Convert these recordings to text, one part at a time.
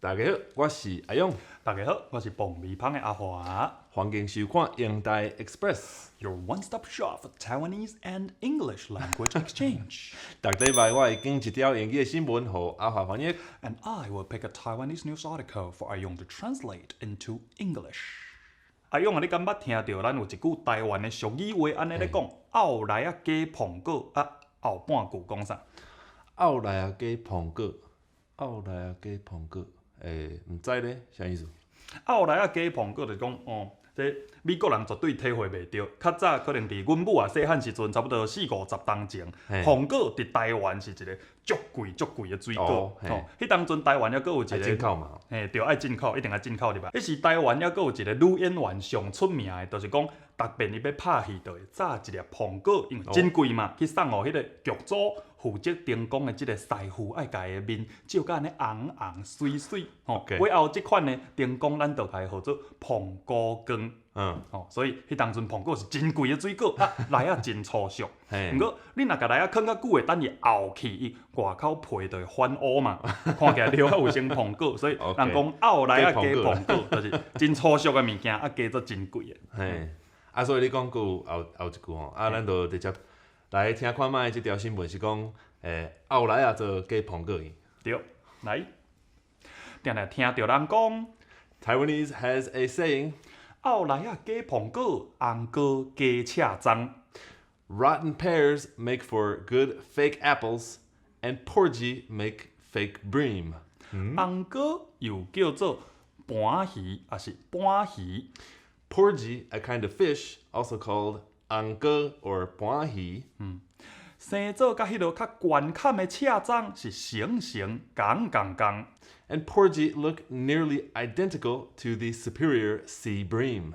大家好，我是阿勇，大家好，我是爆米香的阿华。欢迎收看英台 Express。 Your one-stop shop for Taiwanese and English language exchange. 逐礼拜我会经一条英语的新闻，互阿华翻译。 And I will pick a Taiwanese news article for Ayong to translate into English. 阿勇啊，你敢捌听到咱有一句台湾的俗语话，安尼咧讲，后来啊加捧果啊，后半句讲啥？后来啊加捧果，后来啊加捧果，毋知咧啥意思？后来啊加捧果就是讲，这美国人绝对体会袂到。较早可能伫阮母啊细汉时阵，差不多40-50当前，捧果伫台湾是一个足贵的水果。迄当阵台湾还佫有一个进口嘛，对，爱进口，一定爱进口入来。迄时台湾还佫有一个女演员上出名的，就是讲，逐遍伊要拍戏，就会炸一粒捧果，因为真贵嘛，去送互迄个剧组负责灯光的即个师傅，爱家的面照甲安尼红红水水。尾后即款的灯光，咱就甲伊号做捧果光。所以迄当阵捧果是真贵的水果，来啊真粗俗。毋过你若甲来啊放较久的，等伊漚去，伊外口皮就会翻乌嘛，看起来了有成捧果，所以人讲后来啊加捧果，就是真粗俗的物件，啊加做真贵的。所以你讲句后一句吼，咱就直接来听看卖即条新闻是讲，后来啊做加捧果去。对，来，定定听到人讲 ，Taiwanese has a saying. 后来啊，加捧果，红果加车脏。Rotten pears make for good fake apples, and porgy make fake bream. 红果又叫做盘鱼，也是盘鱼。Porgy, a kind of fish, also called angke or 盘鱼。生做甲迄落较悬坎的车脏是成共。And porgy look nearly identical to the superior sea bream.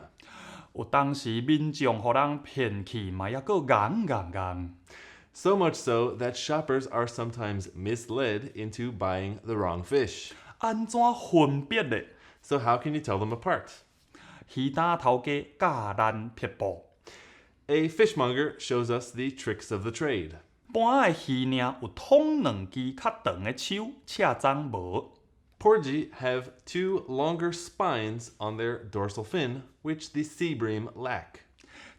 有当时民众互人骗去，嘛抑佫硬。So much so that shoppers are sometimes misled into buying the wrong fish. 安怎分别呢？ So how can you tell them apart? 鱼摊头家教咱撇步。A fishmonger shows us the tricks of the trade. 盘的鱼领有捅两支较长的手，车脏无。Porgy have two longer spines on their dorsal fin, which the sea bream lack.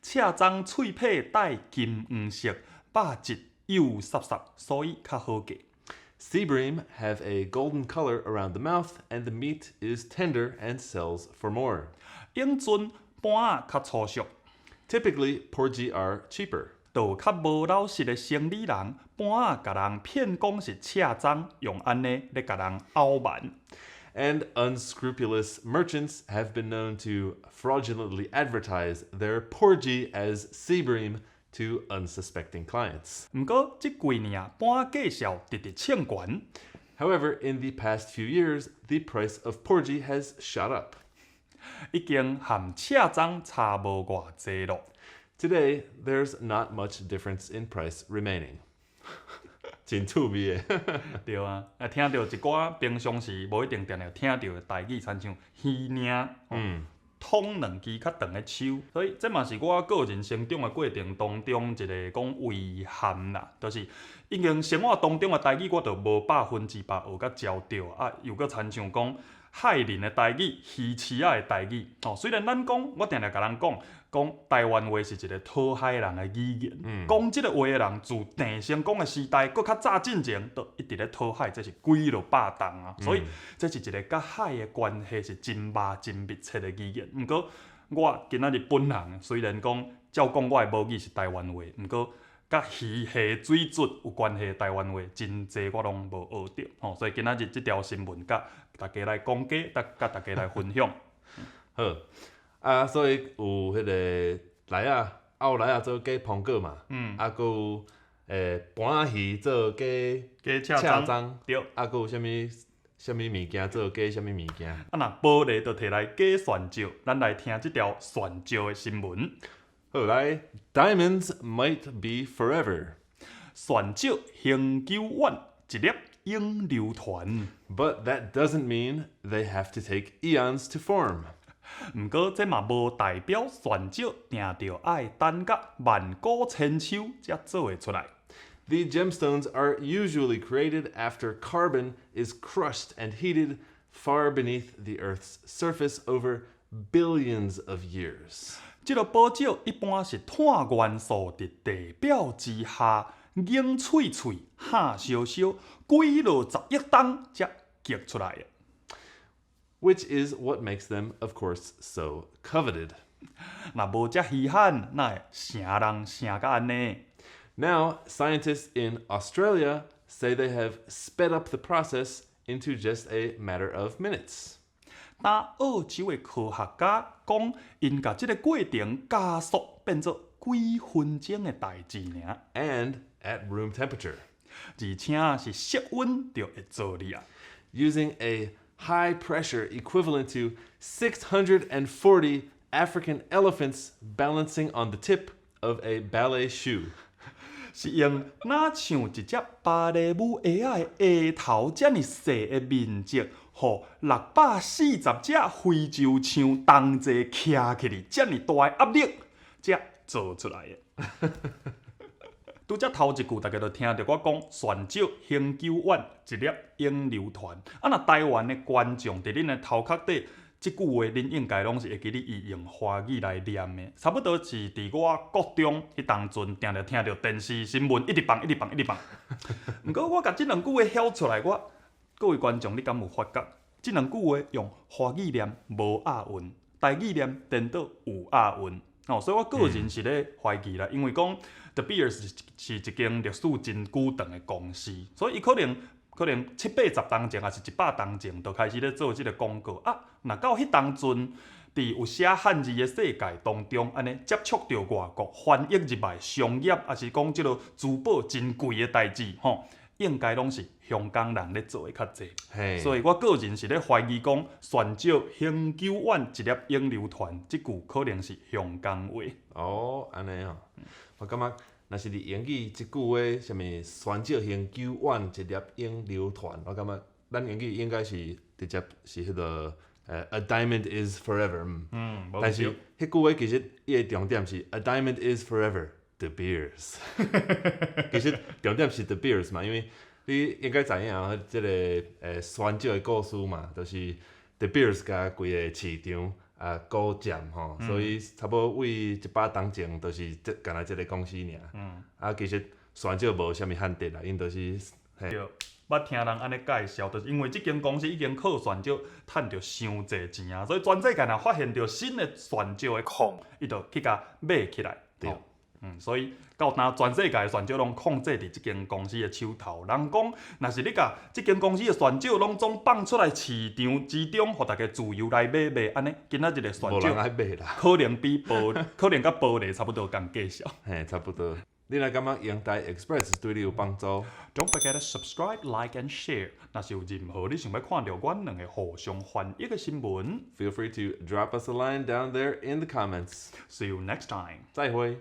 车脏喙皮带金黄色，肉质幼湿湿，所以较好价。Sea bream have a golden color around the mouth, and the meat is tender and sells for more. 永尊盘较粗俗， Typically, porgy are cheaper. 就较无老实的生理人，盘甲人骗讲是车脏，用安尼咧甲人凹蛮。And unscrupulous merchants have been known to fraudulently advertise their porgy as sea bream to unsuspecting clients. 毋过即几年啊，盘价销直抢悬。However, in the past few years, the price of porgy has shot up. 已经含车脏差无偌济咯。Today, there's not much difference in price remaining. 真趣味的。对啊，听到一寡平常时无一定定定听到的台语，亲像鱼领，捅两支较长的手，所以这嘛是我个人成长的过程当中一个讲遗憾啦，就是已经生活当中的台语我就无100%学甲教着啊，又搁亲像讲海人的台语、鱼市仔的台语。虽然咱讲，我定定甲人讲台湾话是一个讨海人的语言。讲即个话的人，自郑成功的时代，搁较早进前，都一直咧讨海，这是几落百栋啊。所以，这是一个甲海的关系是真密切的语言。毋过，我今仔日本人虽然讲照讲我的母语是台湾话，毋过甲鱼虾水质有关系的台湾话，真济我拢无学着。所以今仔日即条新闻甲大家来讲解，甲大家来分享。好，所以有迄个来啊，后来啊做加捧果嘛，还有盘鱼做加车脏，对，还有啥物物件做加啥物物件？啊，若无咧，就摕来加蒜椒，咱来听即条蒜椒的新闻。好来 ，Diamonds might be forever. 蒜椒恒久远，一粒永流传。But that doesn't mean they have to take eons to form. 毋过，这嘛无代表蒜椒定着爱等甲万古千秋才做会出来。The gemstones are usually created after carbon is crushed and heated far beneath the Earth's surface over billions of years. 这个宝石一般是碳元素伫地表之下，硬脆脆、下烧烧，几落10亿吨才结出来的。Which is what makes them, of course, so coveted. 若无遮稀罕，哪会成人成甲安尼？ Now, scientists in Australia say they have sped up the process into just a matter of minutes. 但澳洲的科学家讲，因甲即个过程加速变做几分钟的代志尔， And at room temperature, 而且是室温就会做哩啊。 using a high pressure equivalent to 640 African elephants balancing on the tip of a ballet shoe. 是用哪像一只芭蕾舞鞋仔的下头遮尔细的面积，互640只非洲象同齐徛起哩遮尔大的压力，才做出来的。拄则头一句，大家都听到我讲旋石恒久远，一粒永流传。啊，若台湾的观众伫恁的头壳底，即句话恁应该拢是会记哩伊用华语来念的。差不多是伫我国中迄当阵，定着听到电视新闻一直放。毋过我甲即两句话晓出来，各位观众，你敢有发觉？即两句话用华语念无押韵，台语念颠倒有押韵。所以我个人是咧怀疑啦，因为讲 The Beers 是一间历史真久长的公司，所以伊可能70-80当前，还是100当前，就开始咧做即个广告啊。若到迄当阵，伫有写汉字的世界当中，安尼接触到外国翻译入来商业，还是讲即个珠宝真贵的代志，应该拢是香港人咧做的较济。Hey. 所以我个人是咧怀疑讲，旋石恒久远，一粒永流传，即句可能是香港话。哦，安尼哦，我感觉若是伫英语即句话，什物旋石恒久远，一粒永流传，我感觉咱英语应该是直接是迄个A diamond is forever。但是迄句话其实伊的重点是 A diamond is forever De Beers。其实重点是 De Beers 嘛，因为你应该知影啊，即个旋石的故事嘛，就是 De Beers 甲规个市场。高占吼，所以差不多为100当前，就是干那即个公司尔。其实旋石无啥物限制啦，因就是对，捌听人安尼介绍，就是因为即间公司已经靠旋石趁着伤济钱啊，所以全世界若发现着新的旋石的矿，伊就去甲买起来。对。所以到当全世界的旋石拢控制伫即间公司的手头。人讲，若是你甲即间公司的旋石拢总放出来市场之中，互大家自由来买，安尼今仔日的旋石无人爱买啦，可能比可能甲玻璃差不多共价销。嘿，差不多。你若感觉英台 Express 对你有帮助 ，Don't forget to subscribe, like and share。若是有任何你想要看到阮两个互相翻译的新闻 ，Feel free to drop us a line down there in the comments。 ，See you next time。再会。